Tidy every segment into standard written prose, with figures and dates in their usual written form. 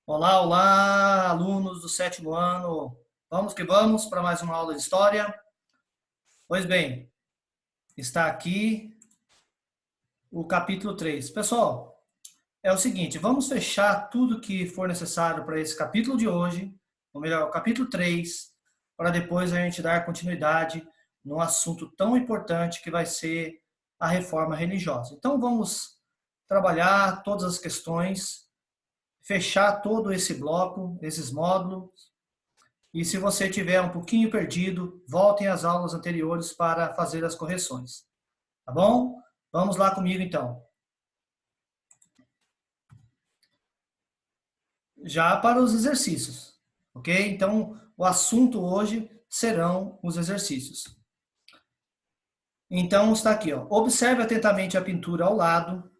Olá, olá, alunos do sétimo ano. Vamos que vamos para mais uma aula de história. Pois bem, está aqui o capítulo 3. Pessoal, é o seguinte, vamos fechar tudo que for necessário para esse capítulo de hoje, ou melhor, o capítulo 3, para depois a gente dar continuidade num assunto tão importante que vai ser a reforma religiosa. Então vamos trabalhar todas as questões, fechar todo esse bloco, esses módulos. E se você tiver um pouquinho perdido, voltem às aulas anteriores para fazer as correções. Tá bom? Vamos lá comigo então. Já para os exercícios, ok? Então, o assunto hoje serão os exercícios. Então, está aqui, ó. Observe atentamente a pintura ao lado.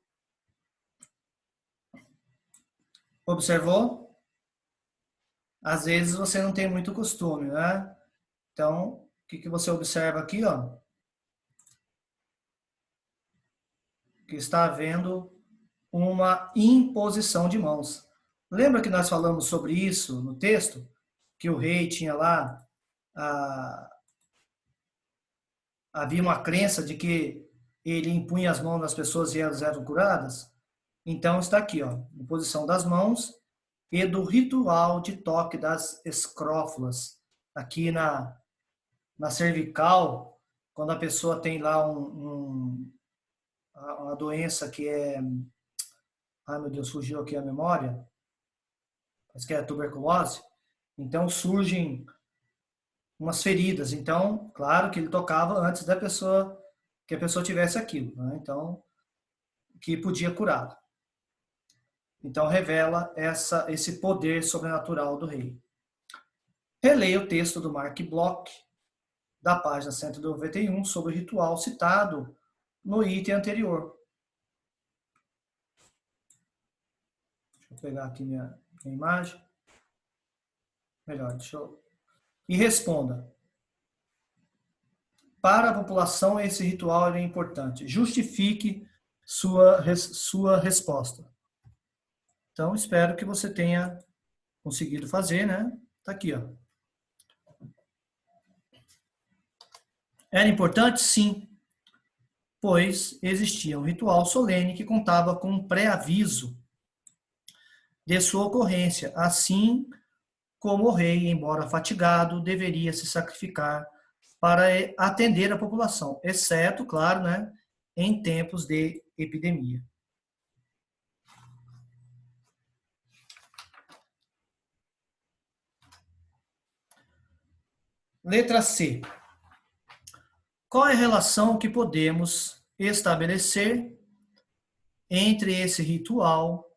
Observou? Às vezes você não tem muito costume, né? Então, o que você observa aqui, ó? Que está havendo uma imposição de mãos. Lembra que nós falamos sobre isso no texto? Que o rei tinha lá, havia uma crença de que ele impunha as mãos nas pessoas e elas eram curadas? Então está aqui, ó, imposição das mãos e do ritual de toque das escrófulas. Aqui na cervical, quando a pessoa tem lá uma doença que é... Ai, meu Deus, fugiu aqui a memória. Mas que é a tuberculose. Então surgem umas feridas. Então, claro que ele tocava antes da pessoa, que a pessoa tivesse aquilo, né? Então, que podia curá-lo. Então revela esse poder sobrenatural do rei. Releia o texto do Mark Bloch, da página 191, sobre o ritual citado no item anterior. Deixa eu pegar aqui minha imagem. Melhor, deixa eu... E responda. Para a população, esse ritual é importante. Justifique sua resposta. Então, espero que você tenha conseguido fazer, né? Tá aqui, ó. Era importante? Sim, pois existia um ritual solene que contava com um pré-aviso de sua ocorrência, assim como o rei, embora fatigado, deveria se sacrificar para atender a população, exceto, claro, né, em tempos de epidemia. Letra C. Qual é a relação que podemos estabelecer entre esse ritual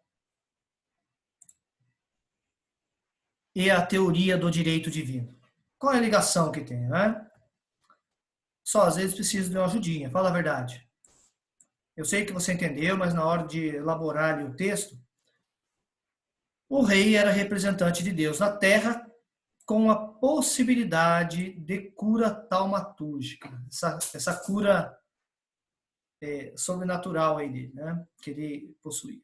e a teoria do direito divino? Qual é a ligação que tem, né? Só às vezes precisa de uma ajudinha, fala a verdade. Eu sei que você entendeu, mas na hora de elaborar ali o texto, o rei era representante de Deus na terra com a possibilidade de cura taumatúrgica, essa cura sobrenatural aí dele, né, que ele possuía.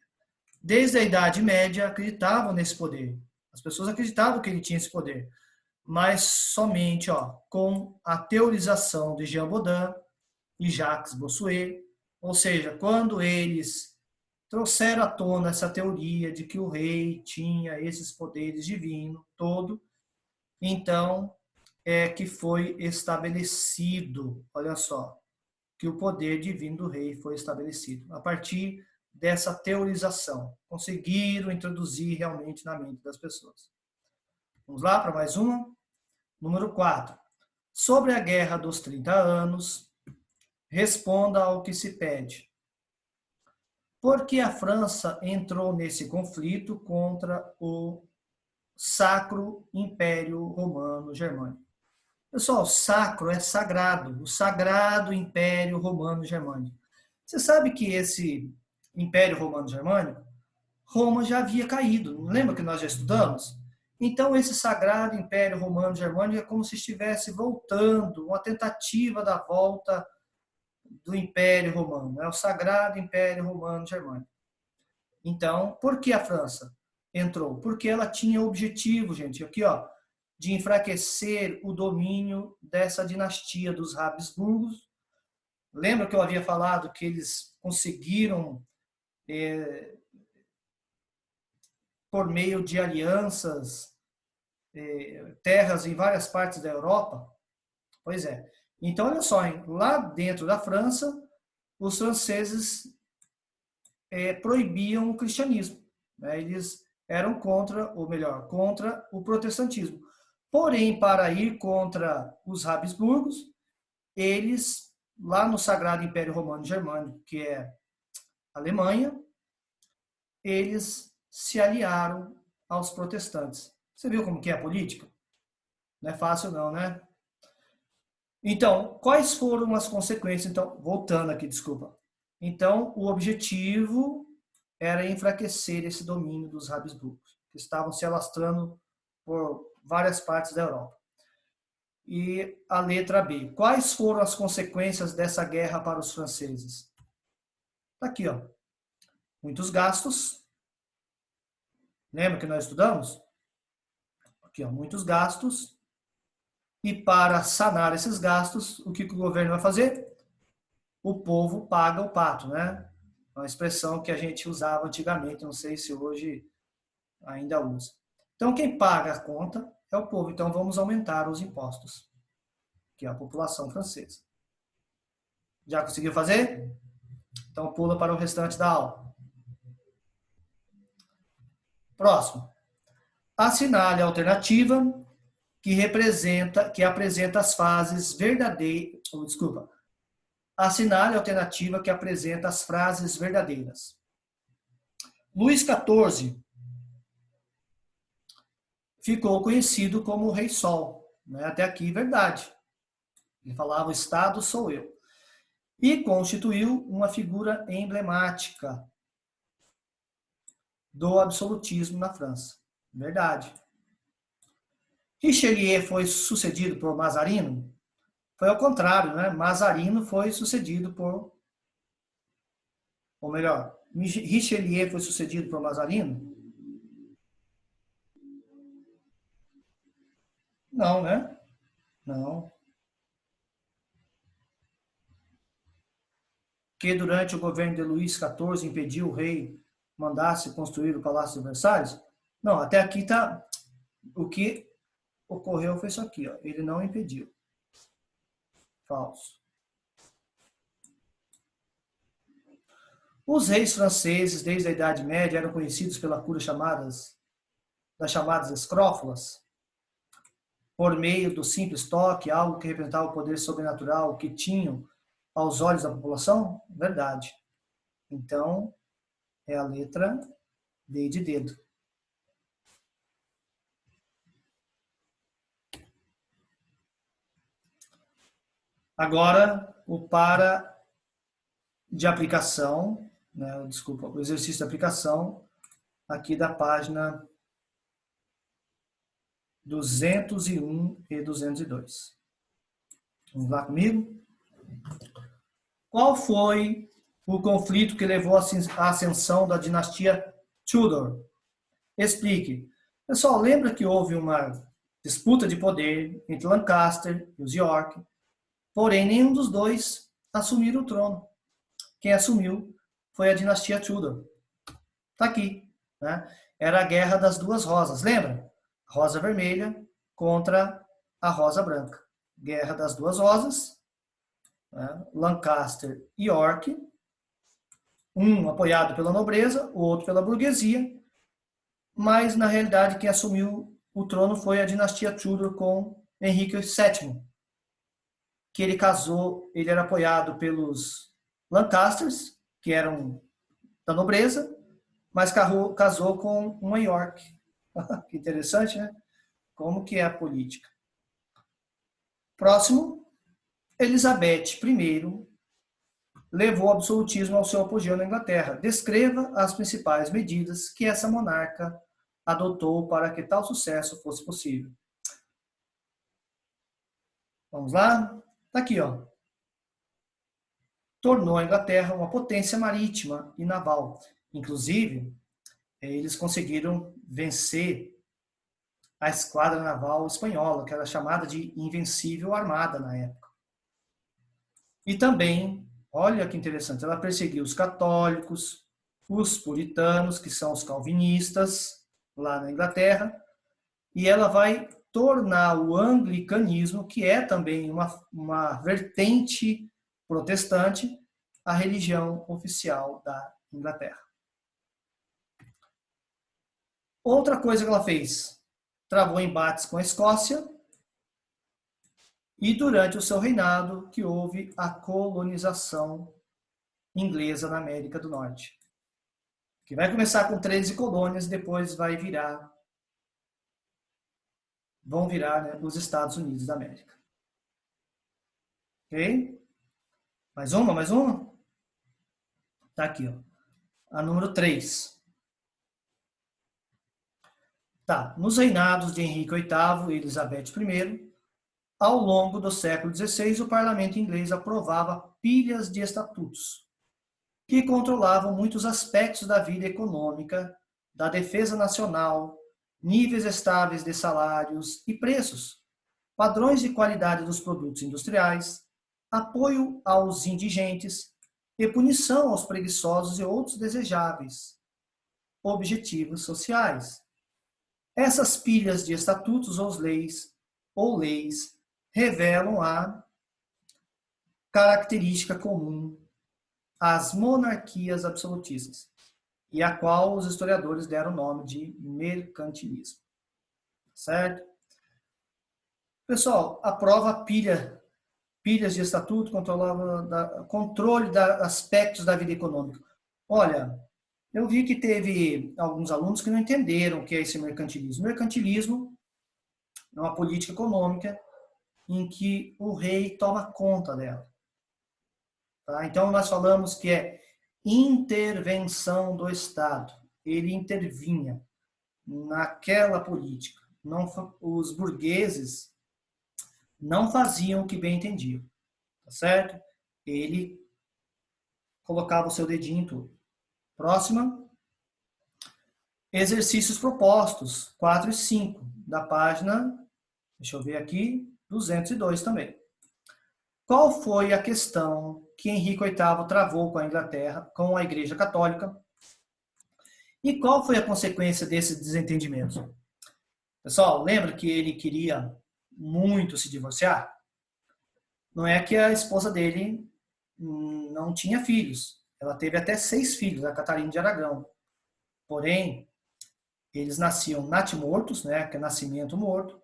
Desde a Idade Média acreditavam nesse poder. As pessoas acreditavam que ele tinha esse poder, mas somente com a teorização de Jean Bodin e Jacques Bossuet, ou seja, quando eles trouxeram à tona essa teoria de que o rei tinha esses poderes divinos todo, então é que foi estabelecido, olha só, que o poder divino do rei foi estabelecido. A partir dessa teorização, conseguiram introduzir realmente na mente das pessoas. Vamos lá para mais uma? Número 4. Sobre a Guerra dos 30 Anos, responda ao que se pede. Por que a França entrou nesse conflito contra o Sacro Império Romano Germânico? Pessoal, sacro é sagrado, o Sagrado Império Romano Germânico. Você sabe que esse Império Romano Germânico, Roma já havia caído, não lembra que nós já estudamos? Então, esse Sagrado Império Romano Germânico é como se estivesse voltando, uma tentativa da volta do Império Romano, é o Sagrado Império Romano Germânico. Então, por que a França? entrou? Porque ela tinha o objetivo, gente, aqui, ó, de enfraquecer o domínio dessa dinastia dos Habsburgos. Lembra que eu havia falado que eles conseguiram, por meio de alianças, terras em várias partes da Europa? Pois é. Então, olha só, hein? Lá dentro da França, os franceses proibiam o cristianismo, né? Eles eram contra, ou melhor, contra o protestantismo. Porém, para ir contra os Habsburgos, eles, lá no Sagrado Império Romano Germânico, que é a Alemanha, eles se aliaram aos protestantes. Você viu como que é a política? Não é fácil não, né? Então, quais foram as consequências? Então, voltando aqui, desculpa. Então, o objetivo era enfraquecer esse domínio dos Habsburgos, que estavam se alastrando por várias partes da Europa. E a letra B. Quais foram as consequências dessa guerra para os franceses? Está aqui, ó. Muitos gastos. Lembra que nós estudamos? Aqui, ó, muitos gastos. E para sanar esses gastos, o que o governo vai fazer? O povo paga o pato, né? Uma expressão que a gente usava antigamente, não sei se hoje ainda usa. Então, quem paga a conta é o povo. Então, vamos aumentar os impostos, que é a população francesa. Já conseguiu fazer? Então, pula para o restante da aula. Próximo. Assinale a alternativa que apresenta as fases verdadeiras. Desculpa. Assinale a alternativa que apresenta as frases verdadeiras. Luís XIV ficou conhecido como o Rei Sol. Né? Até aqui, verdade. Ele falava, o Estado sou eu. E constituiu uma figura emblemática do absolutismo na França. Verdade. Richelieu foi sucedido por Mazarino? Foi ao contrário, né? Mazarino foi sucedido por... Ou melhor, Richelieu foi sucedido por Mazarino? Não, né? Não. Que durante o governo de Luís XIV impediu o rei mandasse construir o Palácio de Versalhes? Não, até aqui está... O que ocorreu foi isso aqui, ó. Ele não impediu. Falso. Os reis franceses, desde a Idade Média, eram conhecidos pela cura das chamadas escrófulas, por meio do simples toque, algo que representava o poder sobrenatural que tinham aos olhos da população? Verdade. Então, é a letra D de dedo. Agora, o para de aplicação, né, desculpa, o exercício de aplicação, aqui da página 201 e 202. Vamos lá comigo? Qual foi o conflito que levou à ascensão da dinastia Tudor? Explique. Pessoal, lembra que houve uma disputa de poder entre Lancaster e os York, porém nenhum dos dois assumiram o trono. Quem assumiu foi a dinastia Tudor. Está aqui. Né? Era a Guerra das Duas Rosas, lembra? Rosa vermelha contra a rosa branca. Guerra das Duas Rosas, né? Lancaster e York, um apoiado pela nobreza, o outro pela burguesia, mas na realidade quem assumiu o trono foi a dinastia Tudor com Henrique VII, que ele casou, ele era apoiado pelos Lancasters, que eram da nobreza, mas casou com uma York. Que interessante, né? Como que é a política. Próximo, Elizabeth I levou o absolutismo ao seu apogeu na Inglaterra. Descreva as principais medidas que essa monarca adotou para que tal sucesso fosse possível. Vamos lá? Está aqui, ó. Tornou a Inglaterra uma potência marítima e naval. Inclusive, eles conseguiram vencer a esquadra naval espanhola, que era chamada de Invencível Armada na época. E também, olha que interessante, ela perseguiu os católicos, os puritanos, que são os calvinistas, lá na Inglaterra, e ela vai tornar o anglicanismo, que é também uma vertente protestante, a religião oficial da Inglaterra. Outra coisa que ela fez, travou embates com a Escócia, e durante o seu reinado que houve a colonização inglesa na América do Norte, que vai começar com 13 colônias, depois vão virar, né, os Estados Unidos da América. Ok? Mais uma? Tá aqui, ó. A número 3. Tá, nos reinados de Henrique VIII e Elizabeth I, ao longo do século XVI, o parlamento inglês aprovava pilhas de estatutos, que controlavam muitos aspectos da vida econômica, da defesa nacional, níveis estáveis de salários e preços, padrões de qualidade dos produtos industriais, apoio aos indigentes e punição aos preguiçosos e outros desejáveis objetivos sociais. Essas pilhas de estatutos ou leis revelam a característica comum às monarquias absolutistas, e a qual os historiadores deram o nome de mercantilismo. Certo? Pessoal, aprova pilhas de estatuto, controle de aspectos da vida econômica. Olha, eu vi que teve alguns alunos que não entenderam o que é esse mercantilismo. Mercantilismo é uma política econômica em que o rei toma conta dela. Tá? Então, nós falamos que é intervenção do Estado. Ele intervinha naquela política. Os burgueses não faziam o que bem entendiam. Tá certo? Ele colocava o seu dedinho em tudo. Próxima. Exercícios propostos, 4 e 5, da página, deixa eu ver aqui, 202 também. Qual foi a questão que Henrique VIII travou com a Inglaterra, com a Igreja Católica? E qual foi a consequência desse desentendimento? Pessoal, lembra que ele queria muito se divorciar? Não é que a esposa dele não tinha filhos. Ela teve até 6 filhos, a Catarina de Aragão. Porém, eles nasciam natimortos, né, que é nascimento morto,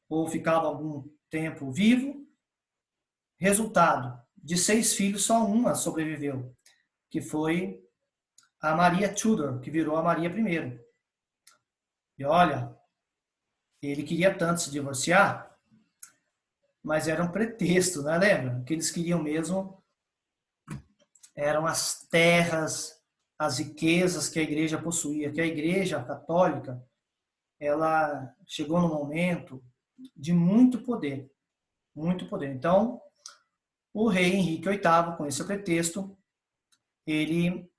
ou ficavam algum tempo vivo. Resultado, de 6 filhos, só uma sobreviveu, que foi a Maria Tudor, que virou a Maria I. E olha, ele queria tanto se divorciar, mas era um pretexto, né? Lembra? O que eles queriam mesmo eram as terras, as riquezas que a igreja possuía, que a igreja católica, ela chegou num momento de muito poder, muito poder. Então, o rei Henrique VIII, com esse pretexto, ele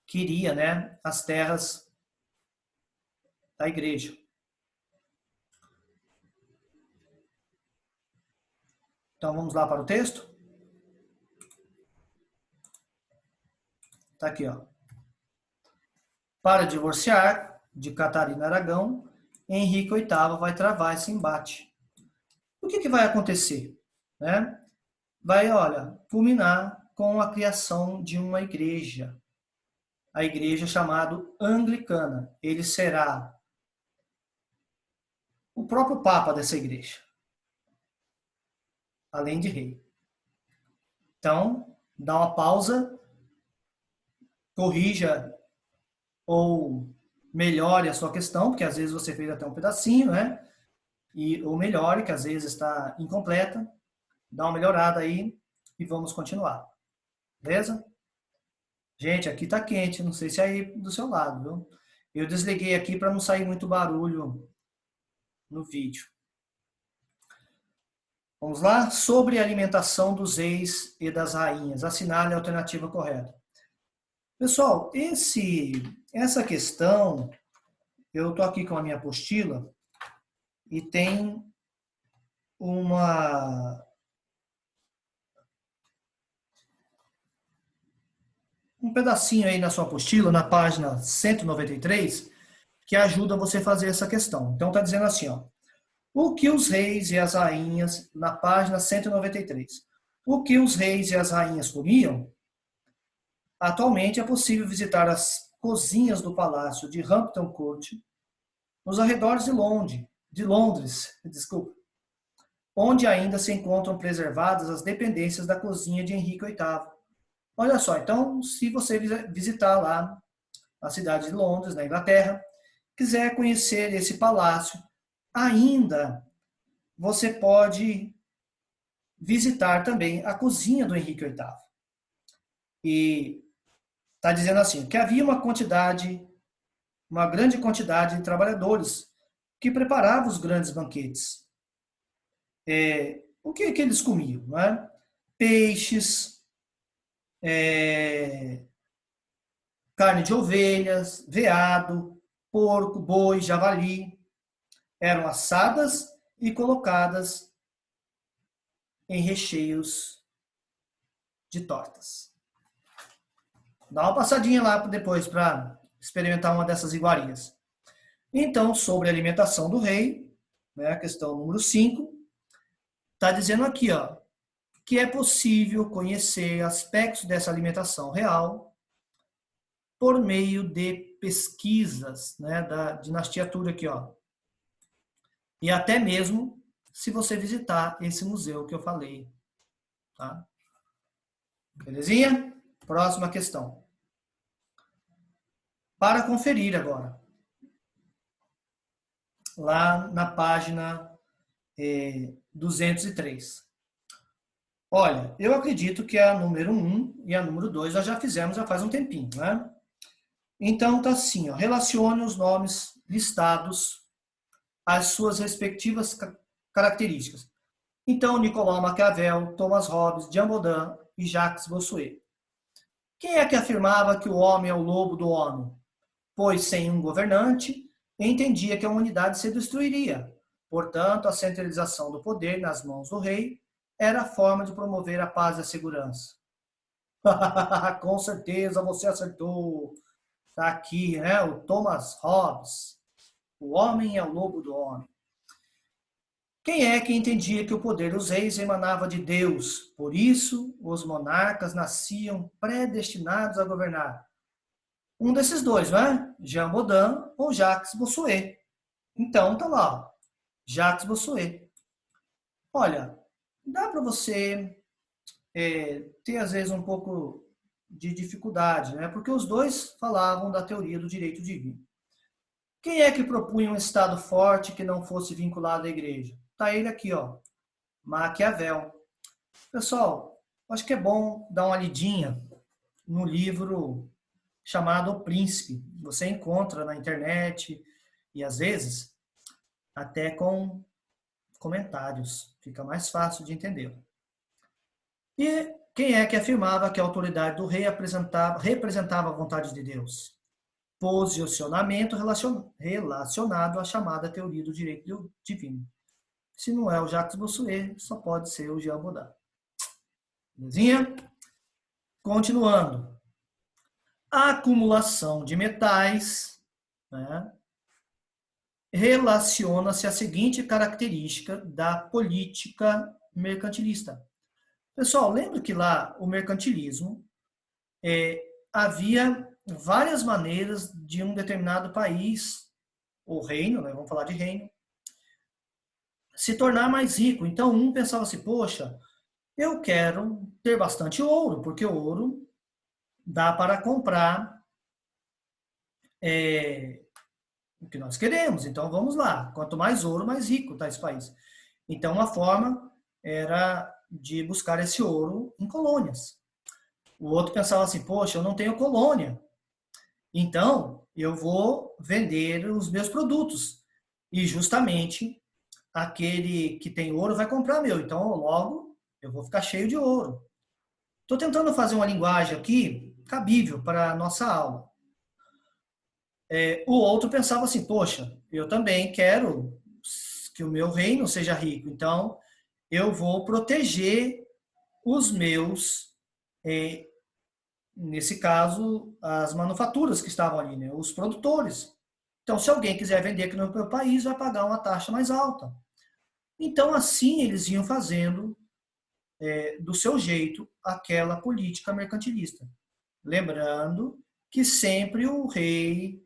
queria, né, as terras da igreja. Então, vamos lá para o texto? Está aqui, ó. Para divorciar de Catarina Aragão, Henrique VIII vai travar esse embate. O que vai acontecer? Né? Vai, olha, culminar com a criação de uma igreja. A igreja chamada anglicana. Ele será o próprio papa dessa igreja, além de rei. Então, dá uma pausa, corrija ou melhore a sua questão, porque às vezes você fez até um pedacinho, né? Ou melhore, que às vezes está incompleta. Dá uma melhorada aí e vamos continuar. Beleza? Gente, aqui tá quente, não sei se é aí do seu lado, viu? Eu desliguei aqui para não sair muito barulho no vídeo. Vamos lá? Sobre a alimentação dos reis e das rainhas. Assinale a alternativa correta. Pessoal, essa questão, eu estou aqui com a minha apostila e tem um pedacinho aí na sua apostila, na página 193, que ajuda você a fazer essa questão. Então está dizendo assim, ó, o que os reis e as rainhas, na página 193, o que os reis e as rainhas comiam? Atualmente é possível visitar as cozinhas do palácio de Hampton Court, nos arredores de Londres, desculpa, onde ainda se encontram preservadas as dependências da cozinha de Henrique VIII. Olha só, então, se você visitar lá a cidade de Londres, na Inglaterra, quiser conhecer esse palácio, ainda você pode visitar também a cozinha do Henrique VIII. E está dizendo assim, que havia uma grande quantidade de trabalhadores que preparavam os grandes banquetes. O que eles comiam? Não é? Peixes, carne de ovelhas, veado, porco, boi, javali, eram assadas e colocadas em recheios de tortas. Dá uma passadinha lá depois para experimentar uma dessas iguarias. Então, sobre a alimentação do rei, né, a questão número 5, está dizendo aqui, ó, que é possível conhecer aspectos dessa alimentação real por meio de pesquisas, né, da dinastia Tudor aqui, ó. E até mesmo se você visitar esse museu que eu falei, tá? Belezinha? Próxima questão. Para conferir agora, lá na página 203. Olha, eu acredito que a número 1 e a número 2 nós já fizemos já faz um tempinho, né? Então tá assim, ó, relacione os nomes listados às suas respectivas características. Então, Nicolau Maquiavel, Thomas Hobbes, Jean Baudin e Jacques Bossuet. Quem é que afirmava que o homem é o lobo do homem? Pois sem um governante, entendia que a humanidade se destruiria. Portanto, a centralização do poder nas mãos do rei era a forma de promover a paz e a segurança. Com certeza você acertou. Está aqui, né? O Thomas Hobbes. O homem é o lobo do homem. Quem é que entendia que o poder dos reis emanava de Deus? Por isso, os monarcas nasciam predestinados a governar. Um desses dois, não é? Jean Baudin ou Jacques Bossuet. Então, tá lá, ó. Jacques Bossuet. Olha, dá para você ter, às vezes, um pouco de dificuldade, né? Porque os dois falavam da teoria do direito divino. Quem é que propunha um Estado forte que não fosse vinculado à igreja? Tá ele aqui, ó, Maquiavel. Pessoal, acho que é bom dar uma lidinha no livro chamado O Príncipe. Você encontra na internet e, às vezes, até com comentários. Fica mais fácil de entender. E quem é que afirmava que a autoridade do rei representava a vontade de Deus? Posicionamento relacionado à chamada teoria do direito divino. Se não é o Jacques Bossuet, só pode ser o Jean Baudin. Belezinha? Continuando. A acumulação de metais, né, relaciona-se à seguinte característica da política mercantilista. Pessoal, lembra que lá o mercantilismo havia várias maneiras de um determinado país, ou reino, né, vamos falar de reino, se tornar mais rico. Então, um pensava assim, poxa, eu quero ter bastante ouro, porque o ouro dá para comprar o que nós queremos. Então, vamos lá. Quanto mais ouro, mais rico está esse país. Então, uma forma era de buscar esse ouro em colônias. O outro pensava assim, poxa, eu não tenho colônia. Então, eu vou vender os meus produtos. E justamente aquele que tem ouro vai comprar meu. Então, logo, eu vou ficar cheio de ouro. Estou tentando fazer uma linguagem aqui cabível para a nossa aula. o outro pensava assim, poxa, eu também quero que o meu reino seja rico, então eu vou proteger os meus, nesse caso, as manufaturas que estavam ali, né? Os produtores. Então, se alguém quiser vender aqui no meu país, vai pagar uma taxa mais alta. Então, assim, eles iam fazendo, do seu jeito, aquela política mercantilista. Lembrando que sempre o rei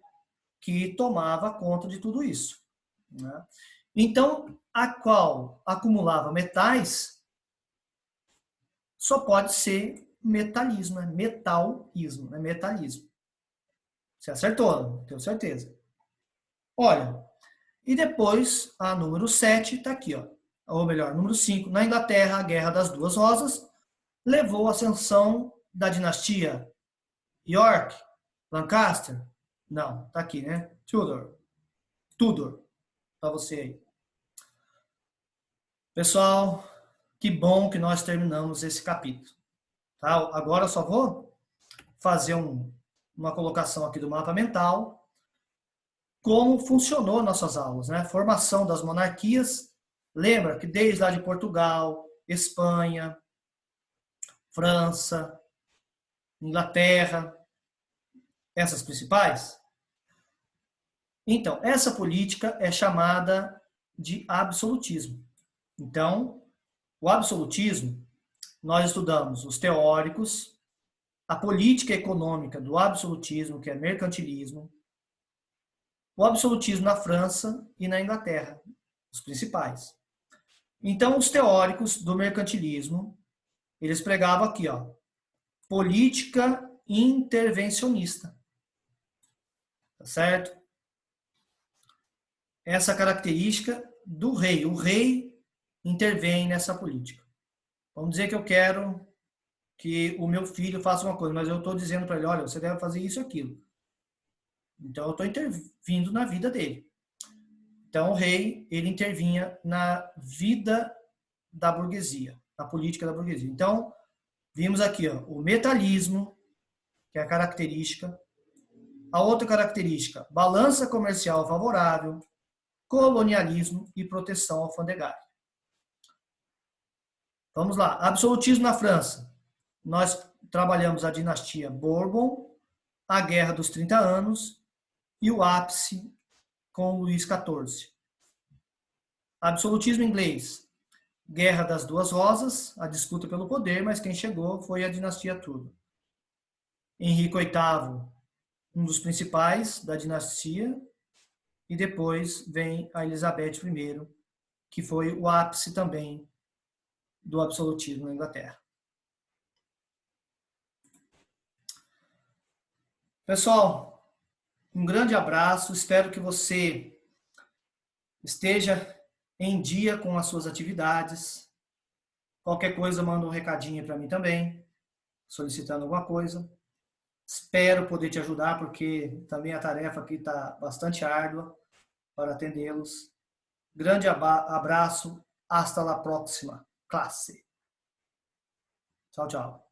que tomava conta de tudo isso, né? Então, a qual acumulava metais só pode ser metalismo, né? Metalismo, né? Metalismo. Você acertou, tenho certeza. Olha, e depois a número 7 está aqui, ó. Ou melhor, número 5. Na Inglaterra, a Guerra das Duas Rosas levou à ascensão da dinastia York, Lancaster? Não, tá aqui, né? Tudor. Tudor, para você aí. Pessoal, que bom que nós terminamos esse capítulo. Tá? Agora eu só vou fazer uma colocação aqui do mapa mental. Como funcionou nossas aulas, né? Formação das monarquias. Lembra que desde lá de Portugal, Espanha, França, Inglaterra, essas principais. Então, essa política é chamada de absolutismo. Então, o absolutismo, nós estudamos os teóricos, a política econômica do absolutismo, que é mercantilismo, o absolutismo na França e na Inglaterra, os principais. Então, os teóricos do mercantilismo, eles pregavam aqui, ó, política intervencionista. Tá certo? Essa característica do rei. O rei intervém nessa política. Vamos dizer que eu quero que o meu filho faça uma coisa, mas eu estou dizendo para ele, olha, você deve fazer isso e aquilo. Então, eu estou intervindo na vida dele. Então, o rei, ele intervinha na vida da burguesia, na política da burguesia. Então, vimos aqui, ó, o metalismo, que é a característica. A outra característica, balança comercial favorável, colonialismo e proteção alfandegária. Vamos lá, absolutismo na França. Nós trabalhamos a dinastia Bourbon, a Guerra dos 30 Anos e o ápice com Luís XIV. Absolutismo inglês, Guerra das Duas Rosas, a disputa pelo poder, mas quem chegou foi a dinastia Tudor. Henrique VIII, um dos principais da dinastia, e depois vem a Elizabeth I, que foi o ápice também do absolutismo na Inglaterra. Pessoal, um grande abraço, espero que você esteja em dia com as suas atividades. Qualquer coisa, manda um recadinho para mim também, solicitando alguma coisa. Espero poder te ajudar, porque também a tarefa aqui está bastante árdua para atendê-los. Grande abraço, hasta la próxima classe. Tchau, tchau.